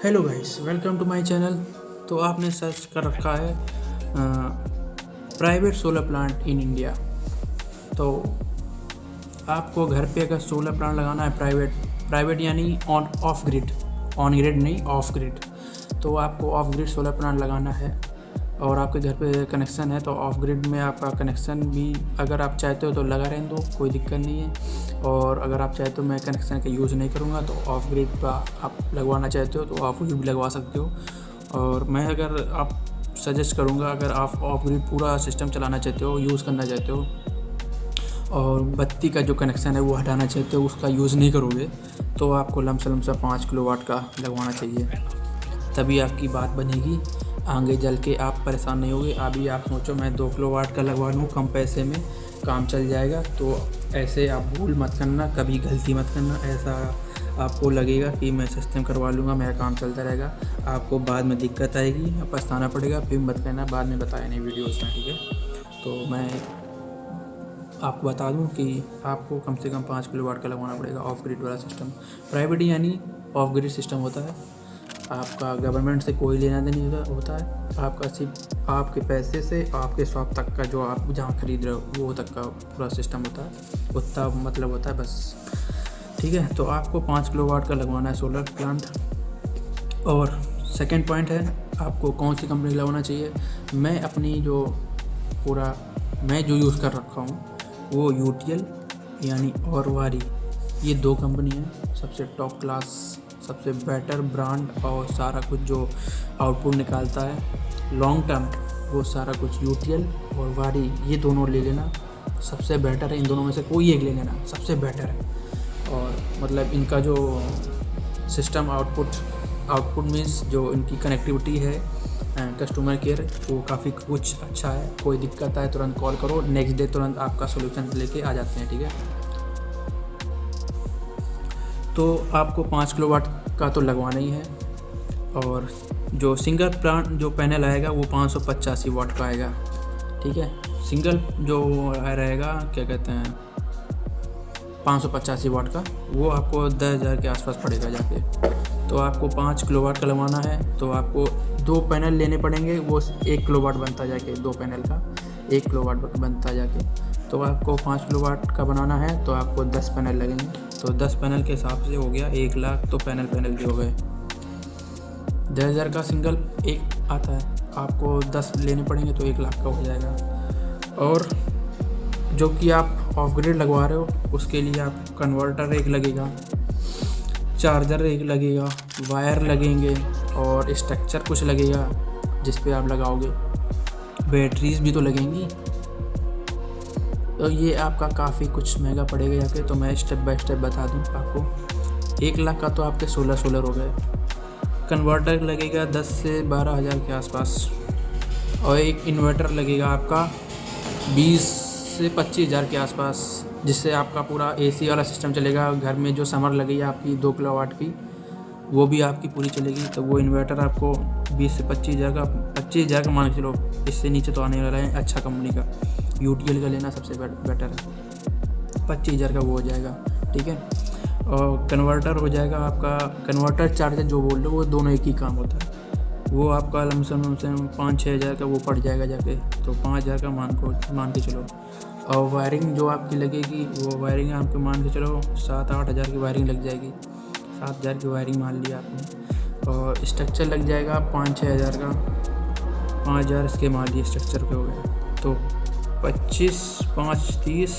Hello guys, welcome to my channel. तो आपने search कर रखा है private solar plant in India. तो आपको घर पे अगर सोलर प्लांट लगाना है प्राइवेट यानी ऑफ ग्रिड नहीं, ऑफ ग्रिड। तो आपको ऑफ ग्रिड सोलर प्लांट लगाना है और आपके घर पे कनेक्शन है तो ऑफ ग्रिड में आपका कनेक्शन भी अगर आप चाहते हो तो लगा रहने दो, कोई दिक्कत नहीं है। और अगर आप चाहते हो मैं कनेक्शन का यूज़ नहीं करूँगा तो ऑफ ग्रिड का आप लगवाना चाहते हो तो ऑफ ग्रिड भी लगवा सकते हो। और मैं अगर आप सजेस्ट करूँगा, अगर आप ऑफ ग्रिड पूरा सिस्टम चलाना चाहते हो, यूज़ करना चाहते हो और बत्ती का जो कनेक्शन है वो हटाना चाहते हो, उसका यूज़ नहीं करोगे, तो आपको लमसम 5 किलोवाट का लगवाना चाहिए। तभी आपकी बात बनेगी, आगे चल के आप परेशान नहीं होगे। अभी आप सोचो मैं 2 किलोवाट का लगवा लूँ, कम पैसे में काम चल जाएगा, तो ऐसे आप भूल मत करना, कभी गलती मत करना। ऐसा आपको लगेगा कि मैं सिस्टम करवा लूँगा, मेरा काम चलता रहेगा, आपको बाद में दिक्कत आएगी, पछताना पड़ेगा। फिर मत कहना बाद में बताया नहीं वीडियोज़ में, ठीक है। तो मैं आपको बता दूं कि आपको कम से कम 5 किलोवाट का लगवाना पड़ेगा ऑफ ग्रिड वाला सिस्टम। प्राइवेट यानी ऑफ ग्रिड सिस्टम होता है, आपका गवर्नमेंट से कोई लेना देना होता है, आपका सिर्फ आपके पैसे से आपके शॉप तक का जो आप जहाँ खरीद रहे हो वो तक का पूरा सिस्टम होता है, उतना मतलब होता है बस, ठीक है। तो आपको 5 किलोवाट का लगवाना है सोलर प्लांट। और सेकेंड पॉइंट है, आपको कौन सी कंपनी लगवाना चाहिए। मैं अपनी मैं जो यूज़ कर रखा हूँ वो यूटीएल यानी और वारी, ये 2 कंपनी है सबसे टॉप क्लास, सबसे बेटर ब्रांड, और सारा कुछ जो आउटपुट निकालता है लॉन्ग टर्म वो सारा कुछ यूटीएल और वारी, ये दोनों ले लेना, सबसे बेटर है। इन दोनों में से कोई एक ले लेना, सबसे बेटर है। और मतलब इनका जो सिस्टम आउटपुट मीन्स जो इनकी कनेक्टिविटी है, कस्टमर केयर, वो काफ़ी कुछ अच्छा है। कोई दिक्कत आए तुरंत कॉल करो, नेक्स्ट डे तुरंत आपका सोल्यूशन लेके आ जाते हैं, ठीक है। तो आपको 5 किलोवाट का तो लगवाना ही है। और जो सिंगल प्लांट जो पैनल आएगा वो 585 वाट का आएगा, ठीक है। सिंगल जो रहेगा क्या कहते हैं 585 वाट का, वो आपको 10,000 के आसपास पड़ेगा जाके। तो आपको 5 किलोवाट का लगवाना है तो आपको 2 पैनल लेने पड़ेंगे, वो 1 किलोवाट बनता जाके, 2 पैनल का 1 किलोवाट बनता जाके। तो आपको 5 किलोवाट का बनाना है तो आपको 10 पैनल लगेंगे, तो 10 पैनल के हिसाब से हो गया 1 लाख। तो पैनल के हो गए 10,000 का सिंगल एक आता है, आपको 10 लेने पड़ेंगे तो 1 लाख का हो जाएगा। और जो कि आप ऑफ ग्रिड लगवा रहे हो उसके लिए आप कन्वर्टर एक लगेगा, चार्जर एक लगेगा, वायर लगेंगे और स्ट्रक्चर कुछ लगेगा जिस पे आप लगाओगे, बैटरीज भी तो लगेंगी। तो ये आपका काफ़ी कुछ महंगा पड़ेगा जाके। तो मैं स्टेप बाय स्टेप बता दूँ आपको। 1 लाख का तो आपके 16 हो गए। कन्वर्टर लगेगा 10 से 12 हज़ार के आसपास, और एक इन्वर्टर लगेगा आपका 20 से 25 हज़ार के आसपास, जिससे आपका पूरा एसी वाला सिस्टम चलेगा। घर में जो समर लगेगी आपकी 2 किलोवाट की, वो भी आपकी पूरी चलेगी। तो वो इन्वर्टर आपको 20 से 25 हज़ार का मान के चलो, इससे नीचे तो आने वाला है। अच्छा कंपनी का यूटीएल का लेना सबसे बेटर है, 25 हज़ार का वो हो जाएगा, ठीक है। और कन्वर्टर हो जाएगा आपका, कन्वर्टर चार्जर जो बोल रहे हो वो दोनों एक ही काम होता है, वो आपका लमसम 5-6 हज़ार का वो पड़ जाएगा जाके। तो 5 हज़ार का मान के चलो। और वायरिंग जो आपकी लगेगी वो वायरिंग आपके मान के चलो 7-8 हज़ार की वायरिंग लग जाएगी, 7 हज़ार की वायरिंग मान लिया आपने। और स्ट्रक्चर लग जाएगा 5-6 हज़ार का, 5 हज़ार इसके मान लिए स्ट्रक्चर के हो गए। तो 25, 5, 30,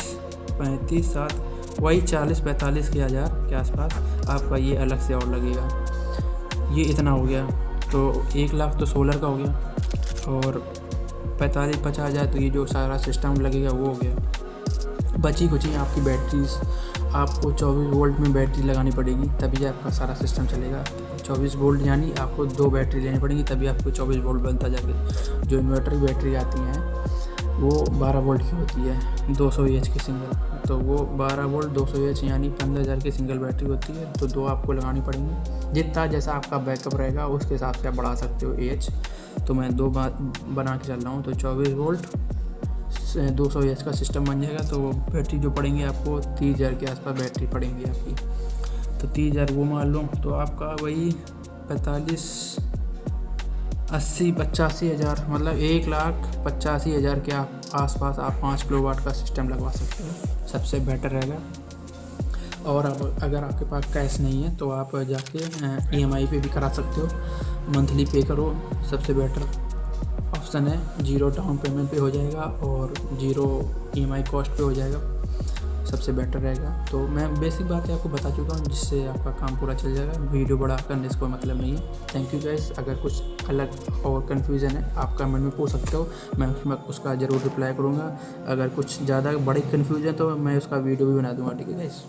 35, 7, वही 40-45 के हज़ार के आसपास आपका ये अलग से और लगेगा। ये इतना हो गया। तो 1 लाख तो सोलर का हो गया, और 45-50 हज़ार तो ये जो सारा सिस्टम लगेगा वो हो गया। बची कुछ ही आपकी बैटरीज, आपको 24 वोल्ट में बैटरी लगानी पड़ेगी तभी आपका सारा सिस्टम चलेगा। 24 वोल्ट यानी आपको 2 बैटरी लेनी पड़ेगी तभी आपको 24 वोल्ट बनता जाके। जो इन्वर्टर की बैटरी आती हैं वो 12 वोल्ट की होती है, 200 एच की सिंगल। तो वो 12 वोल्ट 200 एच यानी 15,000 की सिंगल बैटरी होती है। तो 2 आपको लगानी पड़ेंगी, जितना जैसा आपका बैकअप रहेगा उसके हिसाब से आप बढ़ा सकते हो एच। तो मैं 2 बात बना के चल रहा हूँ। तो 24 वोल्ट 200 एच का सिस्टम बन जाएगा। तो बैटरी जो पड़ेंगी आपको 30,000 के आसपास बैटरी पड़ेंगी आपकी। तो 30,000 वो मान लो, तो आपका वही 85,000 मतलब 1,85,000 के आसपास आप 5 किलोवाट का सिस्टम लगवा सकते हो, सबसे बेटर रहेगा। और अब अगर आपके पास कैश नहीं है तो आप जाके EMI पे भी करा सकते हो, मंथली पे करो, सबसे बेटर ऑप्शन है। 0 डाउन पेमेंट पे हो जाएगा और 0 EMI कॉस्ट पे हो जाएगा, सबसे बेटर रहेगा। तो मैं बेसिक बातें आपको बता चुका हूँ जिससे आपका काम पूरा चल जाएगा। वीडियो बड़ा करने से कोई मतलब नहीं है। Thank you guys. अगर कुछ अलग और कन्फ्यूज़न है आप कमेंट में पूछ सकते हो, मैं उसका ज़रूर रिप्लाई करूँगा। अगर कुछ ज़्यादा बड़ी कन्फ्यूजन है तो मैं उसका वीडियो भी बना दूँगा, ठीक है गाइस।